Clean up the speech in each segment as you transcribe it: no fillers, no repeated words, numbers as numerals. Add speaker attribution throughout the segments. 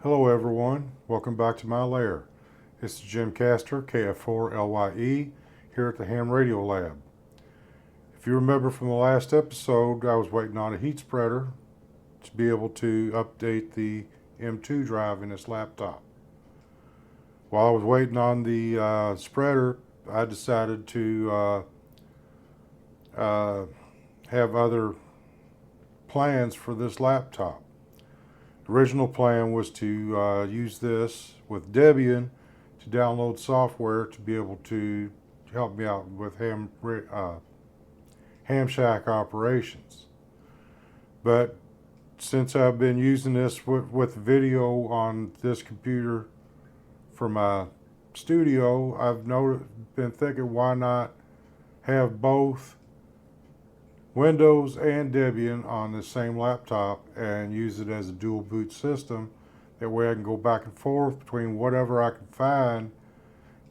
Speaker 1: Hello everyone, welcome back to my lair. This is Jim Castor, KF4LYE, here at the Ham Radio Lab. If you remember from the last episode, I was waiting on a heat spreader to be able to update the M2 drive in this laptop. While I was waiting on the spreader, I decided to have other plans for this laptop. The original plan was to use this with Debian to download software to be able to help me out with Ham Shack operations. But since I've been using this with video on this computer for my studio, I've been thinking, why not have both Windows and Debian on the same laptop and use it as a dual boot system. That way I can go back and forth between whatever I can find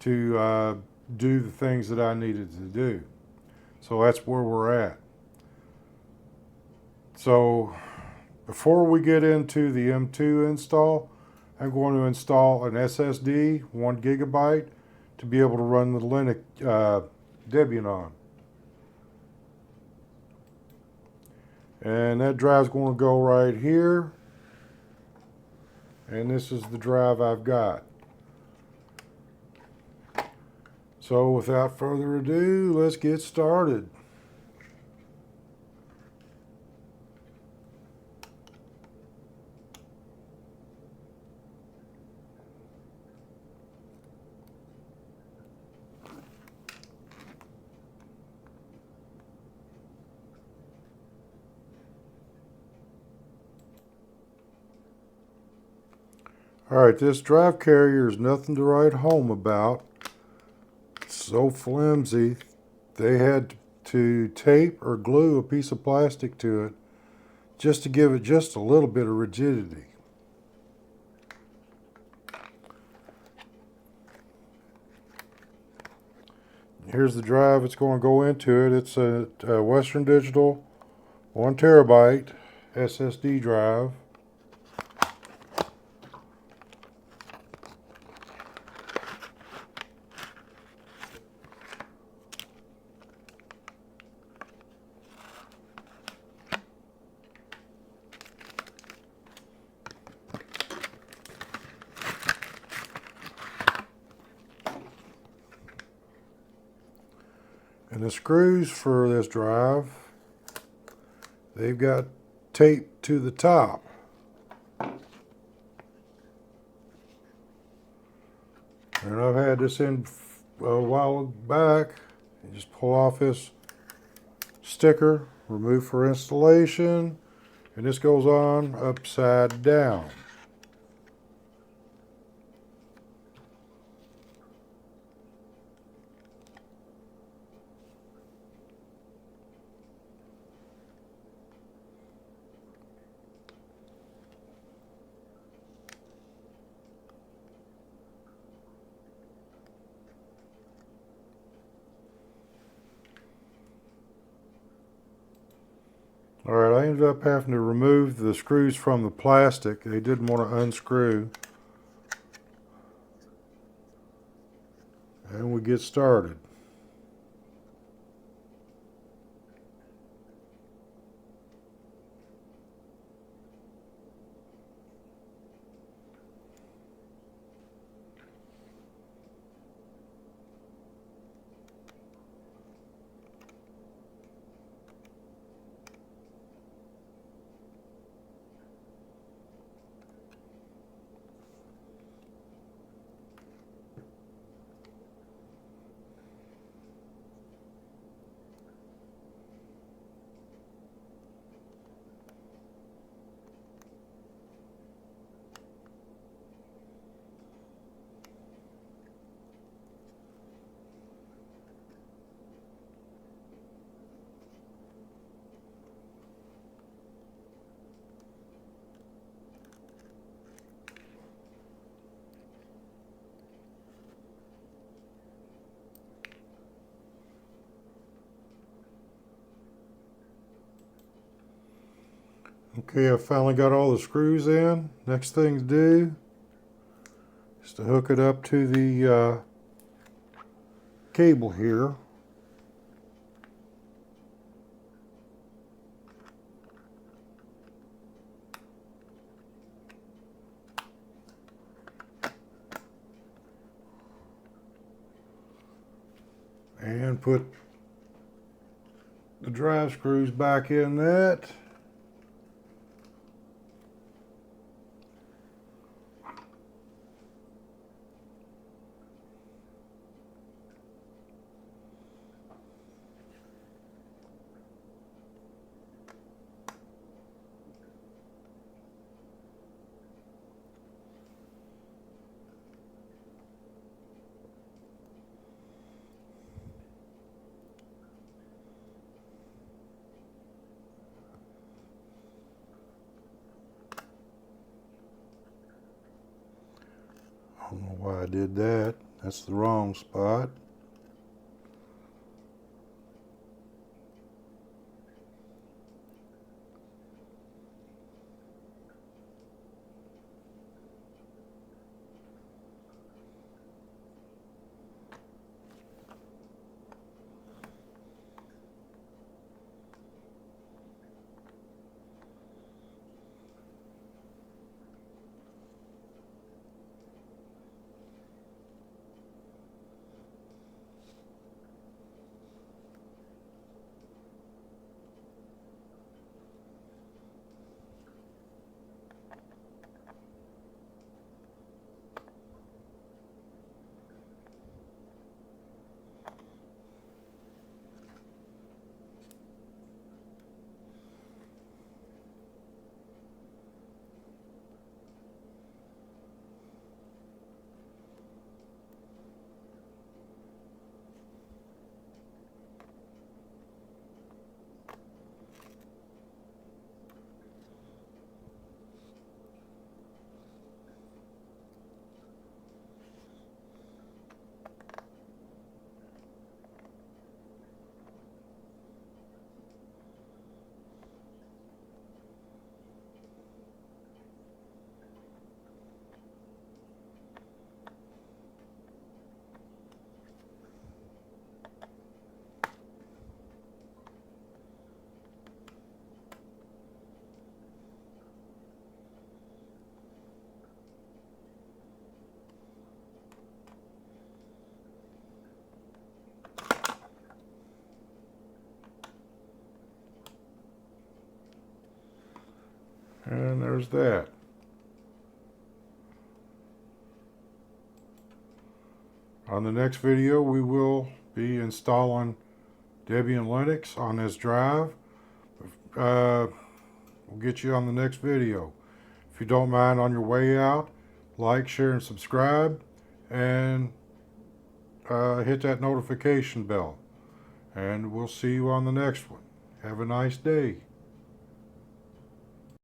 Speaker 1: to do the things that I needed to do. So that's where we're at. So before we get into the M2 install, I'm going to install an SSD, 1 gigabyte, to be able to run the Linux Debian on. And that drive's going to go right here. And this is the drive I've got. So without further ado, let's get started. Alright, this drive carrier is nothing to write home about. It's so flimsy, they had to tape or glue a piece of plastic to it just to give it just a little bit of rigidity. Here's the drive it's going to go into it. It's a Western Digital 1 terabyte SSD drive. And the screws for this drive, they've got tape to the top. And I've had this in a while back. You just pull off this sticker, remove for installation, and this goes on upside down. Alright, I ended up having to remove the screws from the plastic. They didn't want to unscrew. And we get started. Okay, I finally got all the screws in. Next thing to do is to hook it up to the cable here. And put the drive screws back in that. I don't know why I did that. That's the wrong spot. And there's that. On the next video, we will be installing Debian Linux on this drive. We'll get you on the next video. If you don't mind, on your way out, like, share, and subscribe, and hit that notification bell. And we'll see you on the next one. Have a nice day.